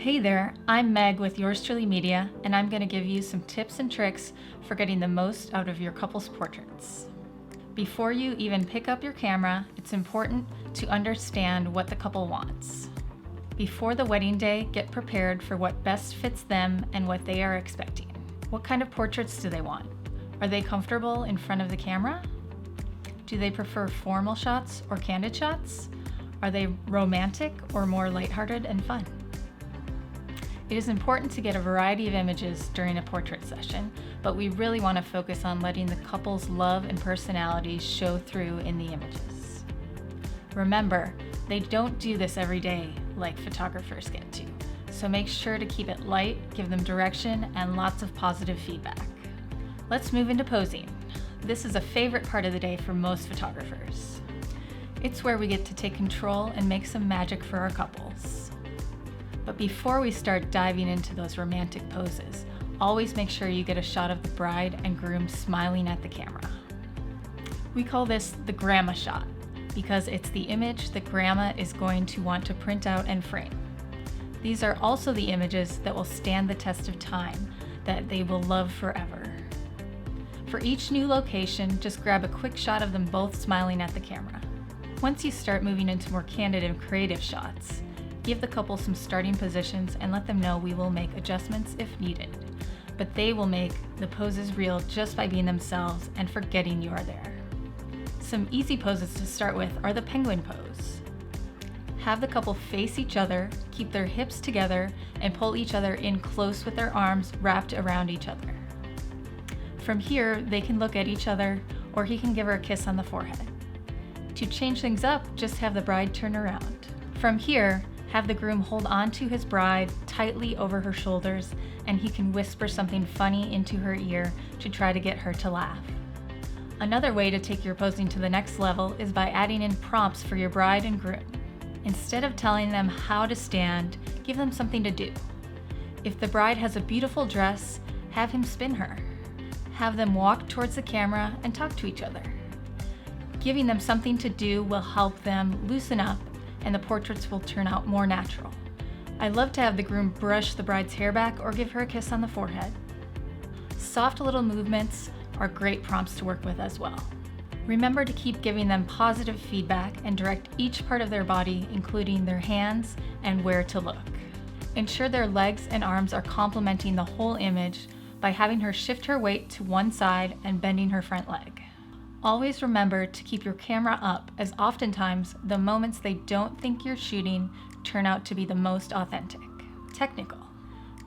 Hey there, I'm Meg with Yours Truly Media, and I'm going to give you some tips and tricks for getting the most out of your couple's portraits. Before you even pick up your camera, it's important to understand what the couple wants. Before the wedding day, get prepared for what best fits them and what they are expecting. What kind of portraits do they want? Are they comfortable in front of the camera? Do they prefer formal shots or candid shots? Are they romantic or more lighthearted and fun? It is important to get a variety of images during a portrait session, but we really want to focus on letting the couple's love and personalities show through in the images. Remember, they don't do this every day like photographers get to, so make sure to keep it light, give them direction, and lots of positive feedback. Let's move into posing. This is a favorite part of the day for most photographers. It's where we get to take control and make some magic for our couples. But before we start diving into those romantic poses, always make sure you get a shot of the bride and groom smiling at the camera. We call this the grandma shot because it's the image that grandma is going to want to print out and frame. These are also the images that will stand the test of time, that they will love forever. For each new location, just grab a quick shot of them both smiling at the camera. Once you start moving into more candid and creative shots, give the couple some starting positions and let them know we will make adjustments if needed. But they will make the poses real just by being themselves and forgetting you are there. Some easy poses to start with are the penguin pose. Have the couple face each other, keep their hips together, and pull each other in close with their arms wrapped around each other. From here, they can look at each other, or he can give her a kiss on the forehead. To change things up, just have the bride turn around. From here, have the groom hold on to his bride tightly over her shoulders, and he can whisper something funny into her ear to try to get her to laugh. Another way to take your posing to the next level is by adding in prompts for your bride and groom. Instead of telling them how to stand, give them something to do. If the bride has a beautiful dress, have him spin her. Have them walk towards the camera and talk to each other. Giving them something to do will help them loosen up, and the portraits will turn out more natural. I love to have the groom brush the bride's hair back or give her a kiss on the forehead. Soft little movements are great prompts to work with as well. Remember to keep giving them positive feedback and direct each part of their body, including their hands and where to look. Ensure their legs and arms are complementing the whole image by having her shift her weight to one side and bending her front leg. Always remember to keep your camera up, as oftentimes the moments they don't think you're shooting turn out to be the most authentic. Technical.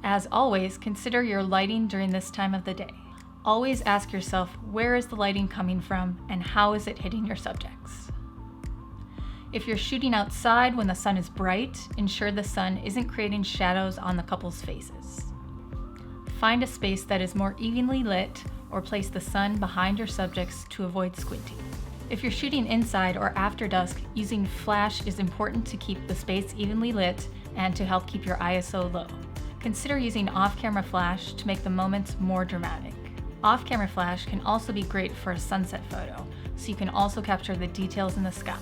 As always, consider your lighting during this time of the day. Always ask yourself, where is the lighting coming from and how is it hitting your subjects? If you're shooting outside when the sun is bright, ensure the sun isn't creating shadows on the couple's faces. Find a space that is more evenly lit, or place the sun behind your subjects to avoid squinting. If you're shooting inside or after dusk, using flash is important to keep the space evenly lit and to help keep your ISO low. Consider using off-camera flash to make the moments more dramatic. Off-camera flash can also be great for a sunset photo, so you can also capture the details in the sky.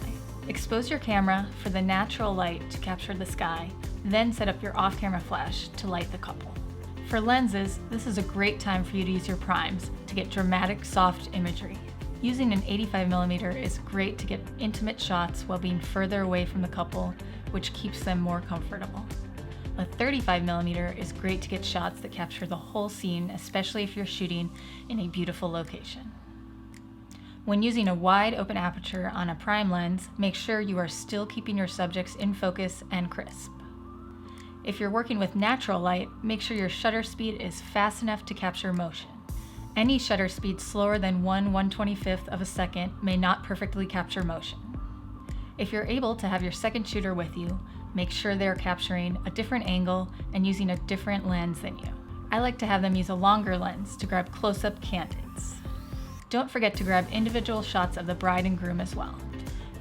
Expose your camera for the natural light to capture the sky, then set up your off-camera flash to light the couple. For lenses, this is a great time for you to use your primes to get dramatic, soft imagery. Using an 85mm is great to get intimate shots while being further away from the couple, which keeps them more comfortable. A 35mm is great to get shots that capture the whole scene, especially if you're shooting in a beautiful location. When using a wide open aperture on a prime lens, make sure you are still keeping your subjects in focus and crisp. If you're working with natural light, make sure your shutter speed is fast enough to capture motion. Any shutter speed slower than 1/125th of a second may not perfectly capture motion. If you're able to have your second shooter with you, make sure they're capturing a different angle and using a different lens than you. I like to have them use a longer lens to grab close-up candids. Don't forget to grab individual shots of the bride and groom as well.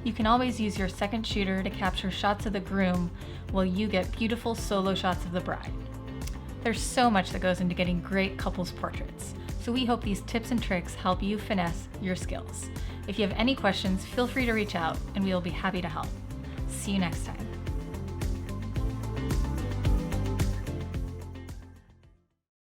You can always use your second shooter to capture shots of the groom while you get beautiful solo shots of the bride. There's so much that goes into getting great couples portraits, so we hope these tips and tricks help you finesse your skills. If you have any questions, feel free to reach out and we will be happy to help. See you next time.